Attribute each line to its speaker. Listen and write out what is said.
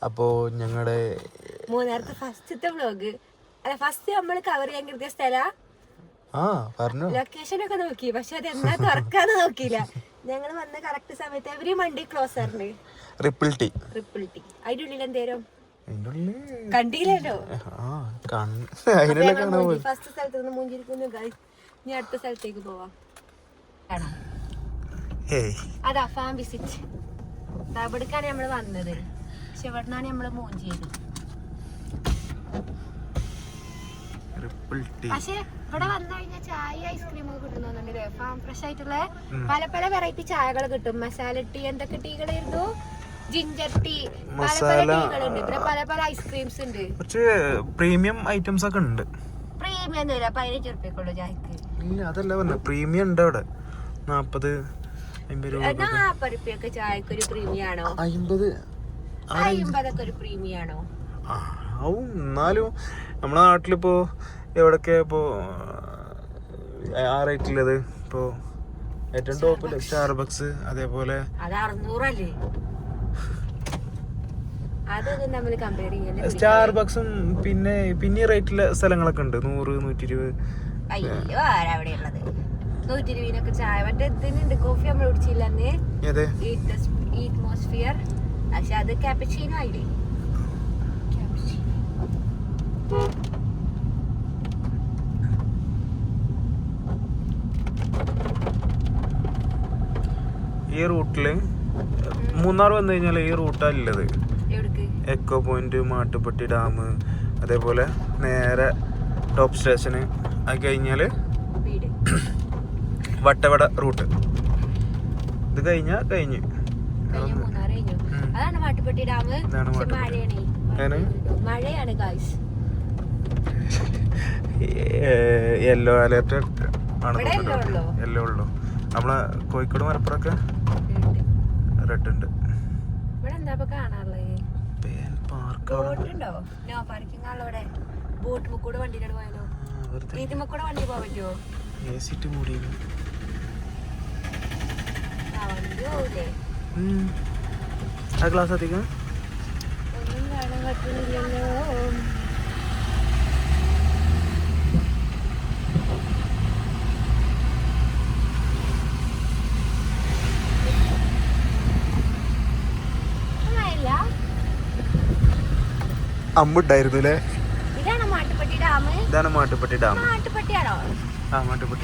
Speaker 1: അപ്പോ ഞങ്ങളുടെ
Speaker 2: മൂന്നാമത്തെ ഫസ്റ്റത്തെ വ്ലോഗ് അല്ല ഫസ്റ്റ് നമ്മൾ കവർ ചെയ്യാൻ കിട്ടിയ സ്ഥല
Speaker 1: പറഞ്ഞു
Speaker 2: ലൊക്കേഷൻ ഒക്കെ നോക്കി പക്ഷെ അത് എന്നാ തുറക്കാന്ന് നോക്കിയില്ല. ഞങ്ങൾ വന്ന കറക്റ്റ് സമയത്ത് എവരി മൺഡേ ക്ലോസ് ആയിരുന്നു.
Speaker 1: ട്രിപ്പിൾ ടി
Speaker 2: അതിന്റെ ഉള്ളിൽ എന്തേലും കണ്ടില്ലല്ലോ. ഫസ്റ്റ് സ്ഥലത്ത് നിന്ന് മൂഞ്ചിരിക്കുന്നു. ഇനി അടുത്ത സ്ഥലത്തേക്ക് പോവാം. അതാ ഫാം വിസിറ്റ് ഇവിടേക്കാണ് നമ്മള് വന്നത്. പക്ഷെ ഇവിടെ നിന്നാണ് നമ്മള് മൂഞ്ചിയത്. പക്ഷെ ഇവിടെ വന്നു കഴിഞ്ഞാൽ ചായ ഐസ്ക്രീം ഒക്കെ കിട്ടുന്നുണ്ട്. ഫാം ഫ്രഷ് ആയിട്ടുള്ള പല പല വെറൈറ്റി ചായകൾ കിട്ടും. മസാല ടീ, എന്തൊക്കെ ടീകളായിരുന്നു, ജിഞ്ചർ ടീ, പല പല ടീകളുണ്ട്. പിന്നെ പല പല ഐസ്ക്രീംസ് ഉണ്ട്.
Speaker 1: പ്രീമിയം ഐറ്റംസ് ഒക്കെ ഉണ്ട്.
Speaker 2: പ്രീമിയം ഒന്നുമില്ല, 15 റുപ്യക്കുള്ളൂ ചായക്ക്.
Speaker 1: അതല്ല പറഞ്ഞ പ്രീമിയം ഉണ്ട് അവിടെ. 40
Speaker 2: റുപ്യൊക്കെ ചായക്ക് ഒരു പ്രീമിയം ആണോ? 50 ഒക്കെ ഒരു പ്രീമിയം ആണോ?
Speaker 1: എന്നാലും നമ്മളെ നാട്ടിലിപ്പോ എവിടൊക്കെ ഇപ്പോ ആ റേറ്റിലത് ഇപ്പോ ഏറ്റവും ടോപ്പില് സ്റ്റാർബക്സ്, അതേപോലെ സ്റ്റാർബക്സും പിന്നെ റേറ്റിലെ സ്ഥലങ്ങളൊക്കെ ഉണ്ട്. 100, 120.
Speaker 2: അയ്യോ ആരവിടെയുള്ളത് 120 ചായ. മറ്റേ ഇതിനുണ്ട് കോഫി നമ്മൾ കുടിച്ചില്ലെന്ന്, ഈറ്റ്മോസ്ഫിയർ. പക്ഷെ അത് കാപ്പച്ചീനോ ആയില്ലേ.
Speaker 1: ഈ റൂട്ടില് മൂന്നാർ വന്നു കഴിഞ്ഞാൽ ഈ റൂട്ടാണുള്ളത്. എക്കോ പോയിന്റ്, മാട്ടുപ്പെട്ടി ഡാം, അതേപോലെ നേരെ ടോപ്പ് സ്റ്റേഷന്. അത് കഴിഞ്ഞാല് വട്ടവട റൂട്ട്. ഇത് കഴിഞ്ഞു.
Speaker 2: അതാണ് മാട്ടുപ്പെട്ടി ഡാം. മഴയാണ് ഗായ്സ്.
Speaker 1: യെല്ലോ അലേർട്ട് ആണ്. യെല്ലോ ഉള്ളു. നമ്മളെ കോഴിക്കോട് മലപ്പുറമൊക്കെ റെഡ് ഉണ്ട്. ആ ഗ്ലാസ് അധികം
Speaker 2: ഒന്നും കാണാൻ പറ്റുന്നില്ലല്ലോ.
Speaker 1: അമ്മുണ്ടായിരുന്നു അല്ലേ?
Speaker 2: ഇതാണ് മാട്ടുപ്പെട്ടി ഡാം.
Speaker 1: ഇതാണ് മാട്ടുപ്പെട്ടി ഡാം.
Speaker 2: മാട്ടുപ്പെട്ടിയാണോ?
Speaker 1: മാട്ടുപ്പെട്ടി.